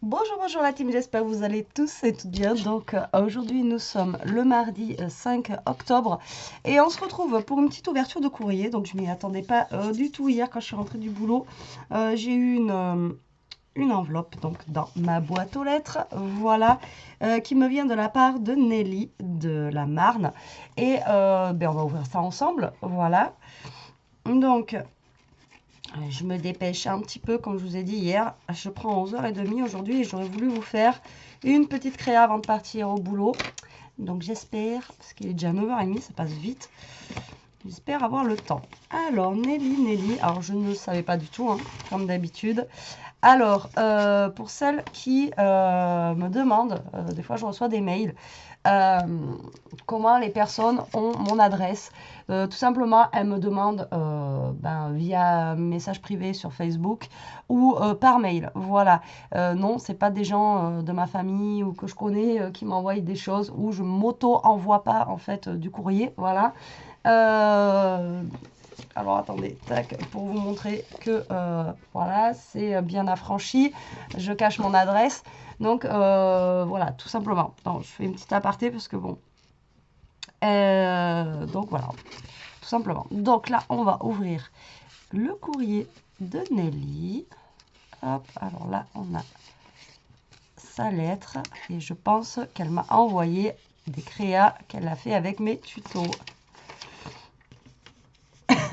Bonjour, bonjour la team, j'espère que vous allez tous et toutes bien. Donc aujourd'hui nous sommes le mardi 5 octobre et on se retrouve pour une petite ouverture de courrier. Donc je m'y attendais pas du tout hier quand je suis rentrée du boulot. J'ai eu une enveloppe donc dans ma boîte aux lettres, voilà, qui me vient de la part de Nelly de la Marne. Et on va ouvrir ça ensemble, voilà. Donc je me dépêche un petit peu, comme je vous ai dit hier. Je prends 11h30 aujourd'hui et j'aurais voulu vous faire une petite créa avant de partir au boulot. Donc j'espère, parce qu'il est déjà 9h30, ça passe vite. J'espère avoir le temps. Alors, Nelly, alors je ne savais pas du tout, hein, comme d'habitude. Alors, pour celles qui me demandent, des fois je reçois des mails, euh, comment les personnes ont mon adresse. Tout simplement, elles me demandent via message privé sur Facebook ou par mail. Voilà. Non, c'est pas des gens de ma famille ou que je connais qui m'envoient des choses ou je m'auto-envoie pas en fait du courrier. Voilà. Alors attendez, tac, pour vous montrer que voilà, c'est bien affranchi. Je cache mon adresse. Donc voilà, tout simplement. Donc, je fais une petite aparté parce que bon. Donc voilà, tout simplement. Donc là, on va ouvrir le courrier de Nelly. Hop, alors là, on a sa lettre et je pense qu'elle m'a envoyé des créas qu'elle a fait avec mes tutos.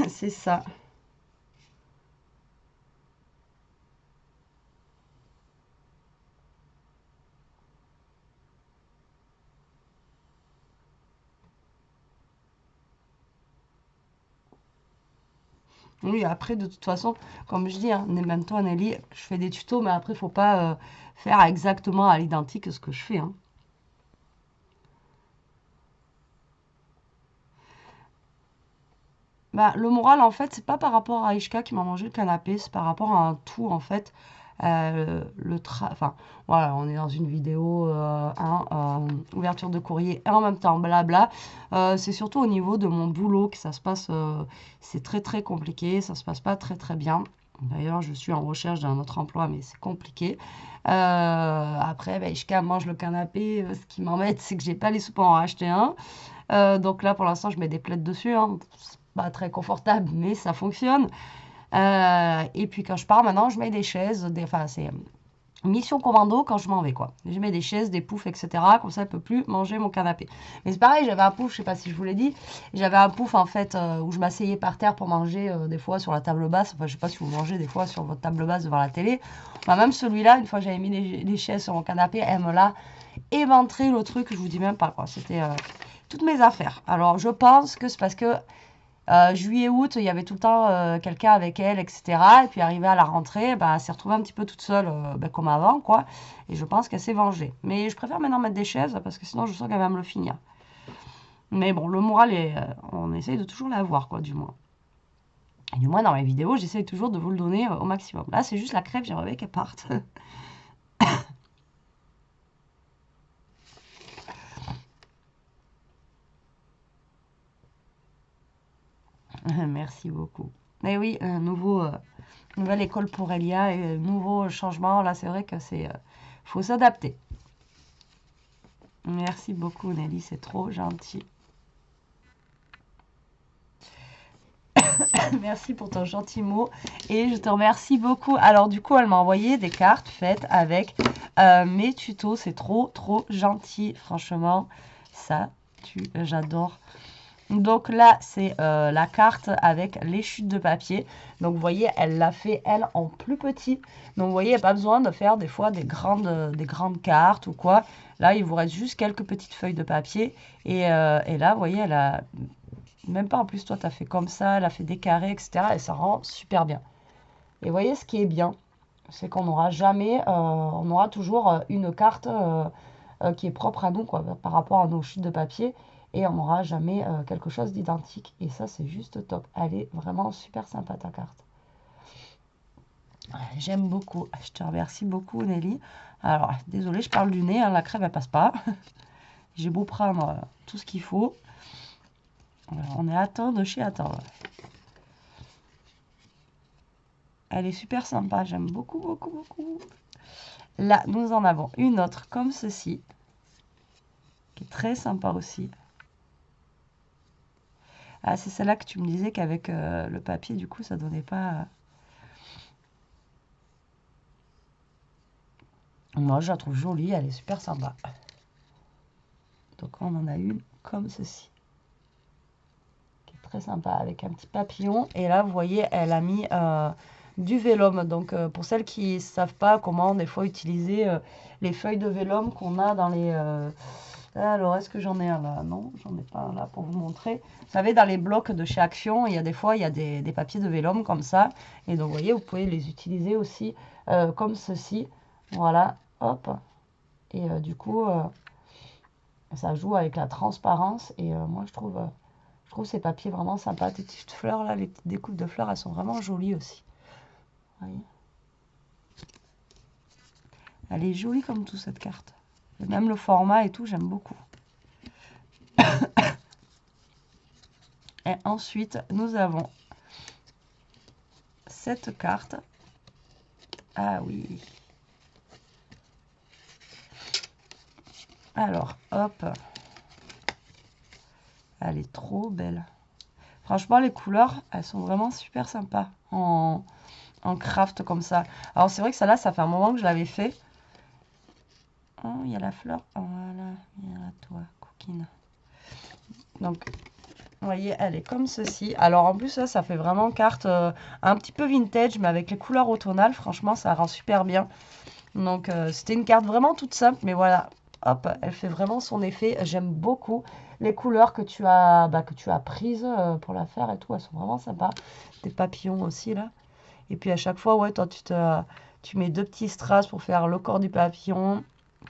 C'est ça. Oui, après, de toute façon, comme je dis, hein, même toi, Nelly, je fais des tutos, mais après, il ne faut pas faire exactement à l'identique ce que je fais. Hein. Bah, le moral, en fait, c'est pas par rapport à Ishka qui m'a mangé le canapé, c'est par rapport à un tout, en fait. Enfin, voilà, on est dans une vidéo, ouverture de courrier et en même temps, blabla. C'est surtout au niveau de mon boulot que ça se passe, c'est très très compliqué, ça se passe pas très très bien. D'ailleurs, je suis en recherche d'un autre emploi, mais c'est compliqué. Après, bah, Ishka mange le canapé. Ce qui m'embête, c'est que j'ai pas les sous pour en racheter un. Donc là, pour l'instant, je mets des plaids dessus. Hein. C'est pas très confortable, mais ça fonctionne. Et puis quand je pars maintenant, je mets des chaises. Enfin, c'est mission commando quand je m'en vais, quoi. Je mets des chaises, des poufs, etc. Comme ça, elle peut plus manger mon canapé. Mais c'est pareil, j'avais un pouf, je sais pas si je vous l'ai dit. J'avais un pouf, en fait, où je m'asseyais par terre pour manger des fois sur la table basse. Enfin, je sais pas si vous mangez des fois sur votre table basse devant la télé. Enfin, même celui-là, une fois que j'avais mis les chaises sur mon canapé, elle me l'a éventré le truc. Je vous dis même pas, quoi. C'était toutes mes affaires. Alors, je pense que c'est parce que juillet, août, il y avait tout le temps quelqu'un avec elle, etc. Et puis arrivée à la rentrée, bah, elle s'est retrouvée un petit peu toute seule, comme avant, quoi. Et je pense qu'elle s'est vengée. Mais je préfère maintenant mettre des chaises parce que sinon je sens qu'elle va me le finir. Mais bon, le moral est, on essaye de toujours l'avoir, quoi, du moins. Et du moins dans mes vidéos, j'essaye toujours de vous le donner au maximum. Là, c'est juste la crêpe, j'aimerais qu'elle parte. Merci beaucoup. Et oui, nouvelle école pour Elia et nouveau changement. Là, c'est vrai que faut s'adapter. Merci beaucoup Nelly, c'est trop gentil. Merci pour ton gentil mot et je te remercie beaucoup. Alors du coup, elle m'a envoyé des cartes faites avec mes tutos. C'est trop trop gentil, franchement. Ça, j'adore. Donc là, c'est la carte avec les chutes de papier. Donc vous voyez, elle l'a fait, elle, en plus petit. Donc vous voyez, il n'y a pas besoin de faire des fois des grandes cartes ou quoi. Là, il vous reste juste quelques petites feuilles de papier. Et là, vous voyez, elle a... Même pas en plus, toi, tu as fait comme ça, elle a fait des carrés, etc. Et ça rend super bien. Et vous voyez, ce qui est bien, c'est qu'on n'aura jamais... on aura toujours une carte qui est propre à nous, quoi, par rapport à nos chutes de papier. Et on n'aura jamais quelque chose d'identique. Et ça, c'est juste top. Elle est vraiment super sympa, ta carte. J'aime beaucoup. Je te remercie beaucoup, Nelly. Alors, désolée, je parle du nez. Hein, la crève, elle passe pas. J'ai beau prendre tout ce qu'il faut. Alors, on est à temps de chez Attends. Elle est super sympa, j'aime beaucoup, beaucoup, beaucoup. Là, nous en avons une autre comme ceci, qui est très sympa aussi. Ah, c'est celle-là que tu me disais qu'avec le papier, du coup, ça donnait pas... Moi, je la trouve jolie, elle est super sympa. Donc, on en a une comme ceci. Qui est très sympa, avec un petit papillon. Et là, vous voyez, elle a mis du vélum. Donc, pour celles qui ne savent pas comment, des fois, utiliser les feuilles de vélum qu'on a dans les... Alors, est-ce que j'en ai un là? Non, j'en ai pas un là pour vous montrer. Vous savez, dans les blocs de chez Action, il y a des fois, il y a des papiers de vélum comme ça. Et donc, vous voyez, vous pouvez les utiliser aussi comme ceci. Voilà, hop. Et du coup, ça joue avec la transparence. Et moi, je trouve ces papiers vraiment sympas. Ces petites fleurs là, les petites découpes de fleurs, elles sont vraiment jolies aussi. Vous voyez, elle est jolie comme tout, cette carte. Et même le format et tout, j'aime beaucoup. Et ensuite, nous avons cette carte. Ah oui. Alors, hop. Elle est trop belle. Franchement, les couleurs, elles sont vraiment super sympas en craft comme ça. Alors, c'est vrai que celle-là, ça fait un moment que je l'avais fait. Oh, il y a la fleur. Oh, voilà, il y a la toi, coquine. Donc, vous voyez, elle est comme ceci. Alors, en plus, ça fait vraiment carte un petit peu vintage, mais avec les couleurs automnales. Franchement, ça rend super bien. Donc, c'était une carte vraiment toute simple, mais voilà. Hop, elle fait vraiment son effet. J'aime beaucoup les couleurs que tu as prises pour la faire et tout. Elles sont vraiment sympas. Des papillons aussi, là. Et puis, à chaque fois, ouais, toi, tu mets deux petits strass pour faire le corps du papillon.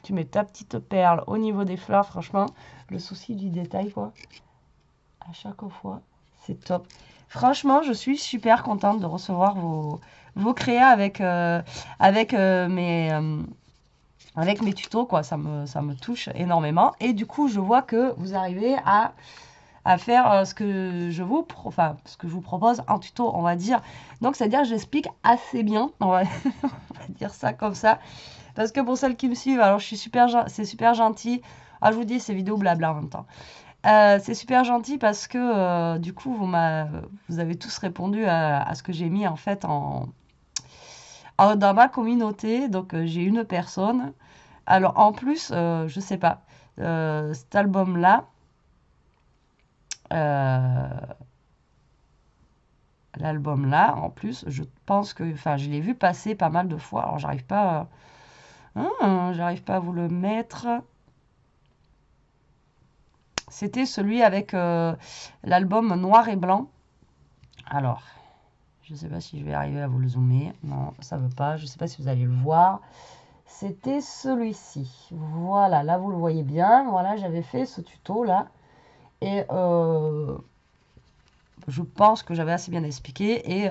Tu mets ta petite perle au niveau des fleurs. Franchement, le souci du détail, quoi. À chaque fois, c'est top. Franchement, je suis super contente de recevoir vos créas avec mes tutos, quoi. Ça me touche énormément. Et du coup, je vois que vous arrivez à faire ce que je vous propose en tuto, on va dire. Donc, c'est-à-dire, j'explique assez bien, on va dire ça comme ça. Parce que pour celles qui me suivent, alors c'est super gentil. Ah, je vous dis, c'est vidéo blabla en même temps. C'est super gentil parce que du coup, vous avez tous répondu à ce que j'ai mis en fait dans ma communauté. Donc, j'ai une personne. Alors, en plus, je sais pas, cet album-là, l'album-là, en plus, je pense que, enfin, je l'ai vu passer pas mal de fois. Alors, j'arrive pas à vous le mettre. C'était celui avec l'album Noir et Blanc. Alors, je ne sais pas si je vais arriver à vous le zoomer. Non, ça ne veut pas. Je ne sais pas si vous allez le voir. C'était celui-ci. Voilà, là, vous le voyez bien. Voilà, j'avais fait ce tuto-là. Et je pense que j'avais assez bien expliqué.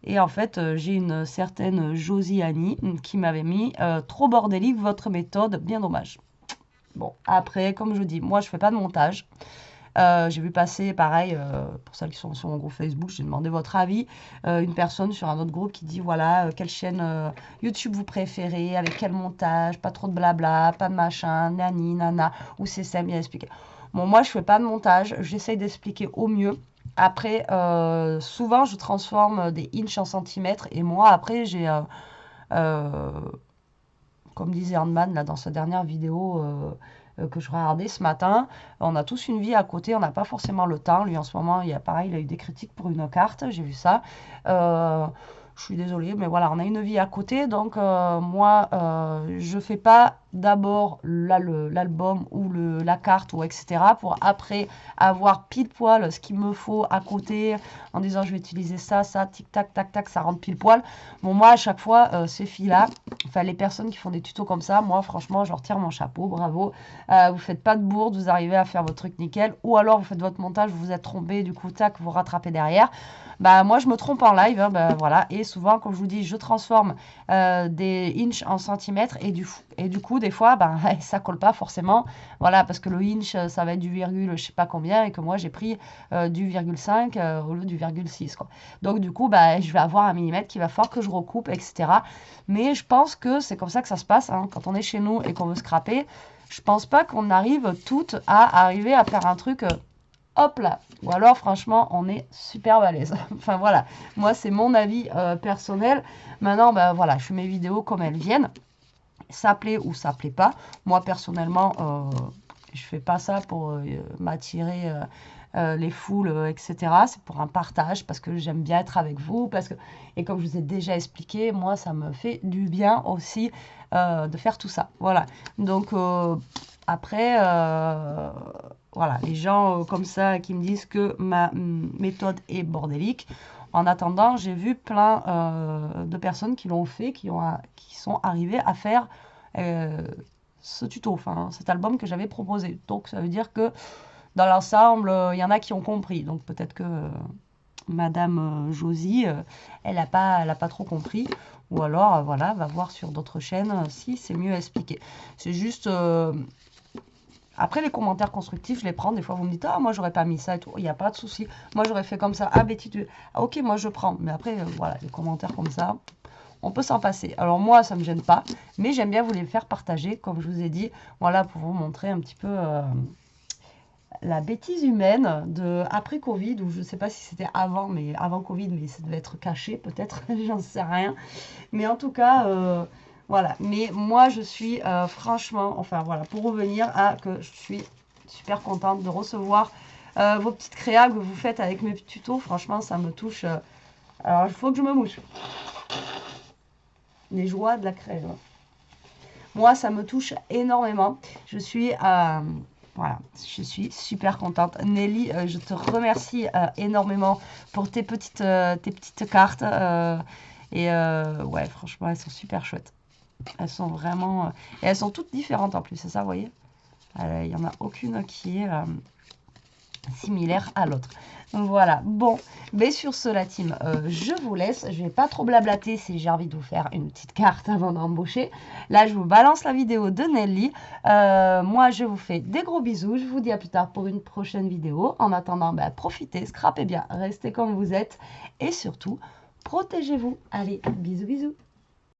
Et en fait, j'ai une certaine Josiane qui m'avait mis trop bordélique votre méthode, bien dommage. Bon, après, comme je dis, moi, je fais pas de montage. J'ai vu passer, pareil, pour celles qui sont sur mon groupe Facebook, j'ai demandé votre avis. Une personne sur un autre groupe qui dit, voilà, quelle chaîne YouTube vous préférez, avec quel montage, pas trop de blabla, pas de machin, nani, nana, ou c'est ça bien expliqué. Bon, moi, je fais pas de montage, j'essaye d'expliquer au mieux. Après, souvent, je transforme des inches en centimètres, et moi, après, j'ai... comme disait Handman là, dans sa dernière vidéo que je regardais ce matin, on a tous une vie à côté, on n'a pas forcément le temps. Lui, en ce moment, il a eu des critiques pour une carte, j'ai vu ça. Je suis désolée, mais voilà, on a une vie à côté. Donc, moi, je fais pas d'abord l'album ou la carte ou etc. pour après avoir pile poil ce qu'il me faut à côté en disant je vais utiliser ça, tic tac, tac, tac, ça rentre pile poil. Bon, moi, à chaque fois, ces filles-là, enfin, les personnes qui font des tutos comme ça, moi, franchement, je leur tire mon chapeau, bravo. Vous faites pas de bourde, vous arrivez à faire votre truc nickel. Ou alors, vous faites votre montage, vous vous êtes trompé, du coup, tac, vous rattrapez derrière. Bah, moi, je me trompe en live, hein, bah, voilà. Et souvent, comme je vous dis, je transforme des inches en centimètres et du coup, des fois, ben, ça colle pas forcément. Voilà, parce que le inch, ça va être du virgule, je sais pas combien, et que moi, j'ai pris du virgule 5 au lieu du virgule 6, quoi. Donc, du coup, bah, je vais avoir un millimètre qu'il va falloir que je recoupe, etc. Mais je pense que c'est comme ça que ça se passe, hein, quand on est chez nous et qu'on veut scraper. Je pense pas qu'on arrive toutes à arriver à faire un truc... hop là, ou alors franchement on est super balèze. Enfin voilà, moi c'est mon avis personnel. Maintenant ben voilà, je fais mes vidéos comme elles viennent, ça plaît ou ça plaît pas. Moi personnellement je fais pas ça pour m'attirer les foules, etc. C'est pour un partage, parce que j'aime bien être avec vous, parce que, et comme je vous ai déjà expliqué, moi ça me fait du bien aussi de faire tout ça. Voilà, donc après voilà, les gens comme ça qui me disent que ma méthode est bordélique. En attendant, j'ai vu plein de personnes qui l'ont fait, qui sont arrivées à faire ce tuto, enfin cet album que j'avais proposé. Donc ça veut dire que dans l'ensemble, il y en a qui ont compris. Donc peut-être que Madame Josie, elle n'a pas trop compris. Ou alors, voilà, va voir sur d'autres chaînes si c'est mieux expliqué. C'est juste... après, les commentaires constructifs, je les prends. Des fois, vous me dites, ah, moi, j'aurais pas mis ça et tout. Il n'y a pas de souci. Moi, j'aurais fait comme ça. Ah, Betty, ah, ok, moi, je prends. Mais après, voilà, les commentaires comme ça, on peut s'en passer. Alors, moi, ça ne me gêne pas. Mais j'aime bien vous les faire partager, comme je vous ai dit. Voilà, pour vous montrer un petit peu la bêtise humaine de après Covid, ou je ne sais pas si c'était avant, mais avant Covid, mais ça devait être caché, peut-être. J'en sais rien. Mais en tout cas... voilà, mais moi je suis franchement, enfin voilà, pour revenir à que je suis super contente de recevoir vos petites créas que vous faites avec mes tutos. Franchement, ça me touche. Alors, il faut que je me mouche. Les joies de la crève. Moi, ça me touche énormément. Je suis, voilà, je suis super contente. Nelly, je te remercie énormément pour tes petites cartes. Ouais, franchement, elles sont super chouettes. Elles sont vraiment... et elles sont toutes différentes en plus, c'est ça, vous voyez? Il n'y en a aucune qui est similaire à l'autre. Voilà, bon, mais sur ce, la team, je vous laisse. Je vais pas trop blablater si j'ai envie de vous faire une petite carte avant d'embaucher. Là, je vous balance la vidéo de Nelly. Moi, je vous fais des gros bisous. Je vous dis à plus tard pour une prochaine vidéo. En attendant, bah, profitez, scrapez bien, restez comme vous êtes. Et surtout, protégez-vous. Allez, bisous, bisous.